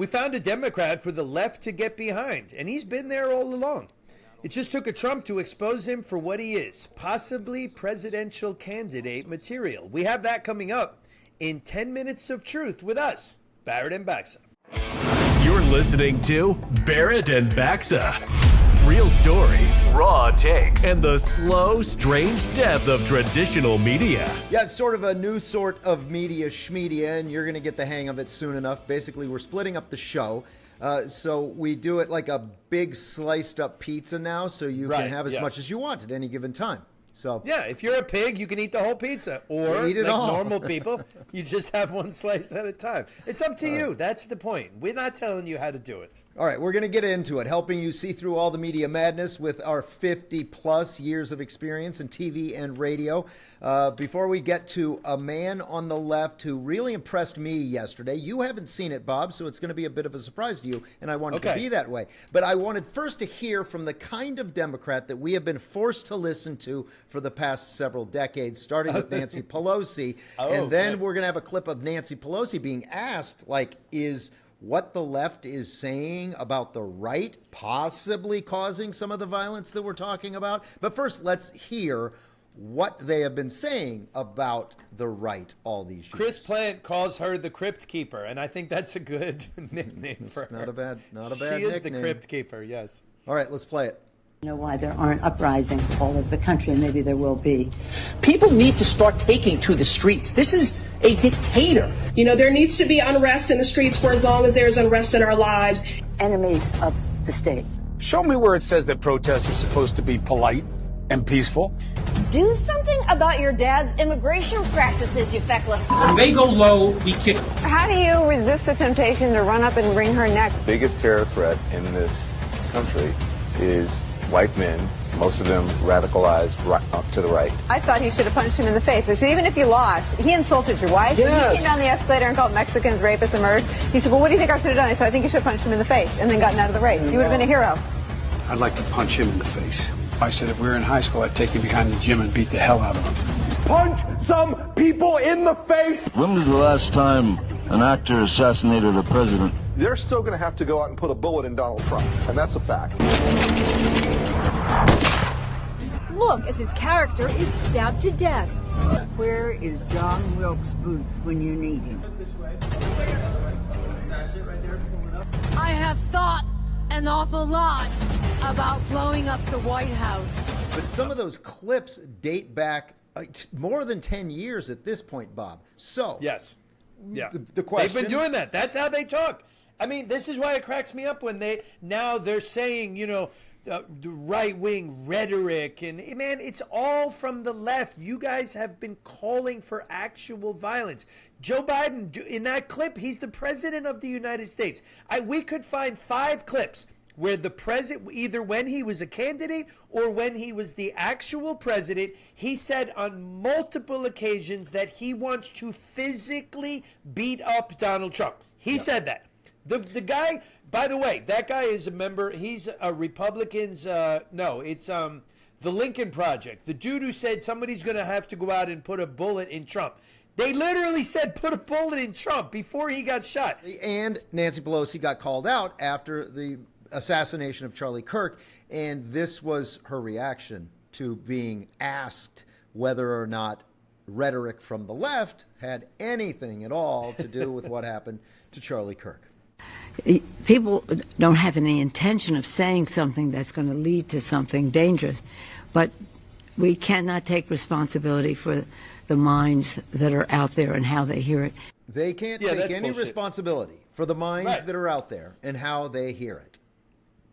We found a Democrat for the left to get behind, and he's been there all along. It just took a Trump to expose him for what he is, possibly presidential candidate material. We have that coming up in 10 Minutes of Truth with us, Barrett and Baxa. You're listening to Barrett and Baxa. Real stories, raw takes, and the slow, strange death of traditional media. Yeah, it's sort of a new sort of media schmedia, and you're going to get the hang of it soon enough. Basically, we're splitting up the show. So we do it like a big sliced up pizza now, so you can have as much as you want at any given time. So yeah, if you're a pig, you can eat the whole pizza. Or eat it like all. Normal people, you just have one slice at a time. It's up to you. That's the point. We're not telling you how to do it. All right, we're going to get into it, helping you see through all the media madness with our 50-plus years of experience in TV and radio. Before we get to a man on the left who really impressed me yesterday. You haven't seen it, Bob, so it's going to be a bit of a surprise to you, and I want it to be that way. But I wanted first to hear from the kind of Democrat that we have been forced to listen to for the past several decades, starting with Nancy Pelosi. And then we're going to have a clip of Nancy Pelosi being asked, is what the left is saying about the right possibly causing some of the violence that we're talking about. But first, let's hear what they have been saying about the right all these years. Chris Plant calls her the Crypt Keeper, and I think that's a good nickname for her. Not a bad nickname. She is the Crypt Keeper, yes. All right, let's play it. You know why there aren't uprisings all over the country, and maybe there will be. People need to start taking to the streets. This is a dictator. You know, there needs to be unrest in the streets for as long as there's unrest in our lives. Enemies of the state. Show me where it says that protests are supposed to be polite and peaceful. Do something about your dad's immigration practices, you feckless. When they go low, we kick. How do you resist the temptation to run up and wring her neck? The biggest terror threat in this country is white men, most of them radicalized up to the right. I thought he should have punched him in the face. I said, even if you lost, he insulted your wife. Yes. He came down the escalator and called Mexicans rapists and murderers. He said, well, what do you think I should have done? I said, I think you should have punched him in the face and then gotten out of the race. You would have been a hero. I'd like to punch him in the face. I said if we were in high school, I'd take him behind the gym and beat the hell out of him. Punch some people in the face! When was the last time an actor assassinated a president? They're still going to have to go out and put a bullet in Donald Trump, and that's a fact. Look, as his character is stabbed to death. Where is John Wilkes Booth when you need him? I have thought an awful lot about blowing up the White House. But some of those clips date back more than 10 years at this point, Bob. So, yes. Yeah. The question. They've been doing that. That's how they talk. I mean, this is why it cracks me up when they're saying, the right-wing rhetoric. And, man, it's all from the left. You guys have been calling for actual violence. Joe Biden, in that clip, he's the president of the United States. We could find 5 clips where the president, either when he was a candidate or when he was the actual president, he said on multiple occasions that he wants to physically beat up Donald Trump. He said that. The guy, by the way, that guy is a member, he's a Republican's, it's the Lincoln Project. The dude who said somebody's going to have to go out and put a bullet in Trump. They literally said put a bullet in Trump before he got shot. And Nancy Pelosi got called out after the assassination of Charlie Kirk, and this was her reaction to being asked whether or not rhetoric from the left had anything at all to do with what happened to Charlie Kirk. People don't have any intention of saying something that's going to lead to something dangerous, but we cannot take responsibility for the minds that are out there and how they hear it. They can't take any responsibility for the minds that are out there and how they hear it.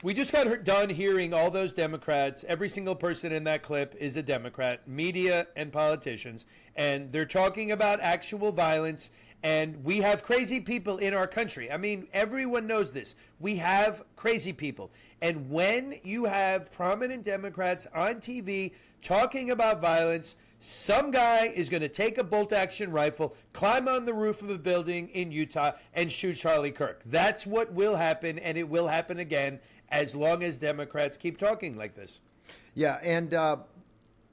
We just got done hearing all those Democrats. Every single person in that clip is a Democrat, media and politicians, and they're talking about actual violence. And we have crazy people in our country. I mean, everyone knows this. We have crazy people. And when you have prominent Democrats on TV talking about violence, some guy is going to take a bolt-action rifle, climb on the roof of a building in Utah, and shoot Charlie Kirk. That's what will happen, and it will happen again as long as Democrats keep talking like this. Yeah, and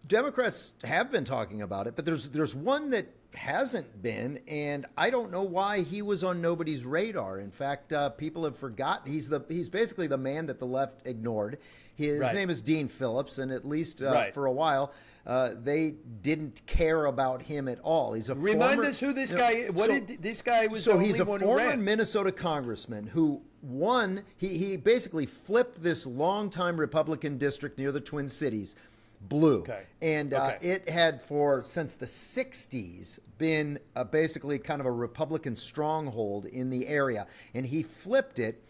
Democrats have been talking about it, but there's one that hasn't been, and I don't know why he was on nobody's radar. In fact, people have forgotten. He's basically the man that the left ignored. His name is Dean Phillips, and at least for a while, they didn't care about him at all. He's a Remind us who this guy is. This guy was the only one who ran. So he's a former Minnesota congressman who won. He basically flipped this longtime Republican district near the Twin Cities blue. Okay. And it had since the 60s been basically kind of a Republican stronghold in the area. And he flipped it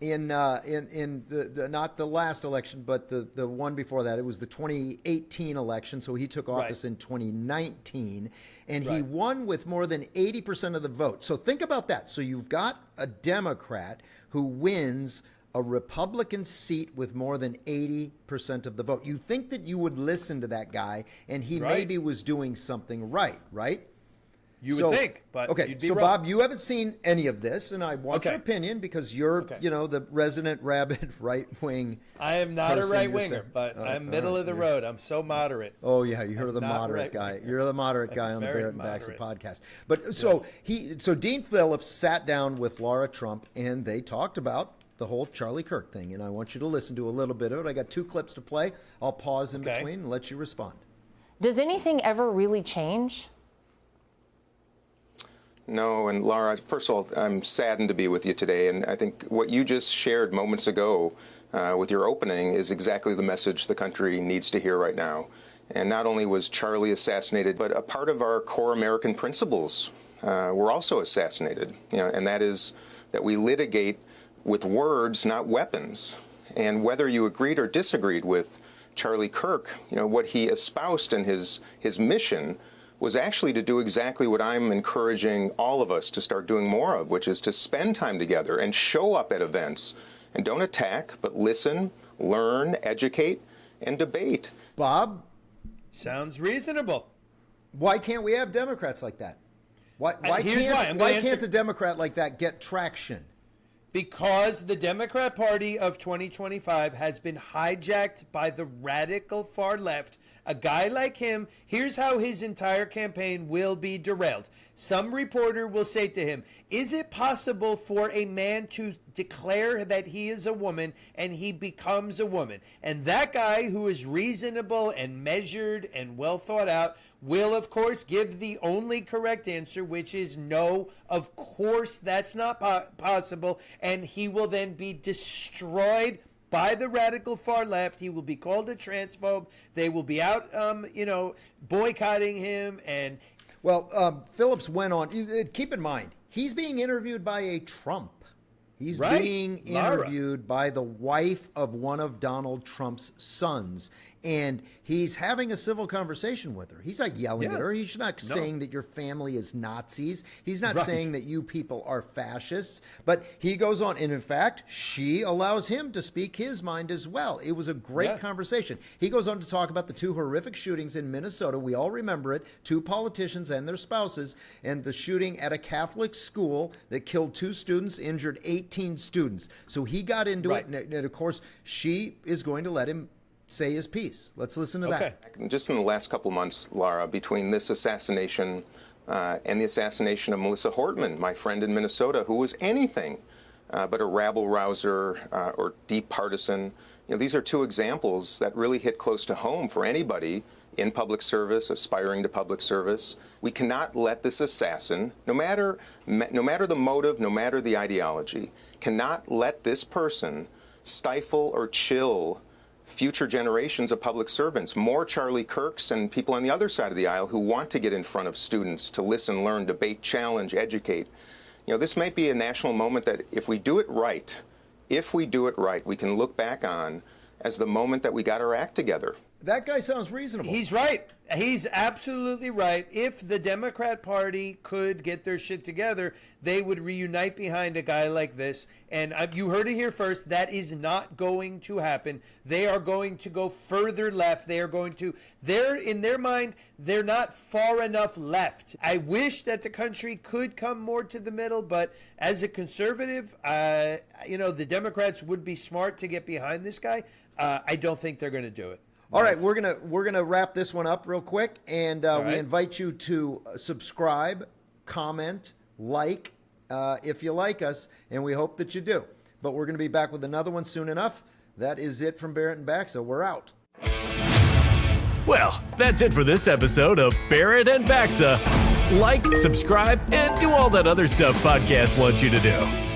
in the not the last election, but the one before that. It was the 2018 election. So he took office in 2019, and he won with more than 80% of the vote. So think about that. So you've got a Democrat who wins a Republican seat with more than 80% of the vote. You think that you would listen to that guy, and he maybe was doing something right? You would think, but you'd be so wrong. Bob, you haven't seen any of this, and I want your opinion because you're, the resident rabid right-wing. I am not a right-winger, but I'm middle of the road. I'm so moderate. Oh yeah, you're the moderate guy. You're the moderate guy on the Barrett Baxa podcast. But so Dean Phillips sat down with Lara Trump, and they talked about the whole Charlie Kirk thing, and I want you to listen to a little bit of it. I got 2 clips to play. I'll pause in between and let you respond. Does anything ever really change? No, and Lara, first of all, I'm saddened to be with you today, and I think what you just shared moments ago with your opening is exactly the message the country needs to hear right now. And not only was Charlie assassinated, but a part of our core American principles were also assassinated, and that is that we litigate with words, not weapons. And whether you agreed or disagreed with Charlie Kirk, what he espoused in his mission was actually to do exactly what I'm encouraging all of us to start doing more of, which is to spend time together and show up at events and don't attack, but listen, learn, educate, and debate. Bob? Sounds reasonable. Why can't we have Democrats like that? Why can't a Democrat like that get traction? Because the Democrat Party of 2025 has been hijacked by the radical far left. A guy like him, here's how his entire campaign will be derailed. Some reporter will say to him, is it possible for a man to declare that he is a woman and he becomes a woman? And that guy, who is reasonable and measured and well thought out, will, of course, give the only correct answer, which is no, of course that's not possible. And he will then be destroyed by the radical far left. He will be called a transphobe. They will be out, boycotting him. And Phillips went on. Keep in mind, he's being interviewed by a Trump. He's being interviewed by the wife of one of Donald Trump's sons, and he's having a civil conversation with her. He's not yelling at her. He's not saying that your family is Nazis. He's not saying that you people are fascists. But he goes on, and in fact, she allows him to speak his mind as well. It was a great conversation. He goes on to talk about the 2 horrific shootings in Minnesota. We all remember it. 2 politicians and their spouses, and the shooting at a Catholic school that killed 2 students, injured 18 students. So he got into it, and of course, she is going to let him say his piece. Let's listen to that. Just in the last couple of months, Lara, between this assassination and the assassination of Melissa Hortman, my friend in Minnesota, who was anything but a rabble-rouser or deep partisan, these are 2 examples that really hit close to home for anybody in public service, aspiring to public service. We cannot let this assassin, no matter the motive, no matter the ideology, cannot let this person stifle or chill future generations of public servants, more Charlie Kirks and people on the other side of the aisle who want to get in front of students to listen, learn, debate, challenge, educate. This might be a national moment that if we do it right, we can look back on as the moment that we got our act together. That guy sounds reasonable. He's right. He's absolutely right. If the Democrat Party could get their shit together, they would reunite behind a guy like this. And you heard it here first. That is not going to happen. They are going to go further left. In their mind, they're not far enough left. I wish that the country could come more to the middle, but as a conservative, the Democrats would be smart to get behind this guy. I don't think they're going to do it. All right, we're gonna wrap this one up real quick, and we invite you to subscribe, comment, like if you like us, and we hope that you do. But we're going to be back with another one soon enough. That is it from Barrett and Baxa. We're out. Well, that's it for this episode of Barrett and Baxa. Like, subscribe, and do all that other stuff podcasts want you to do.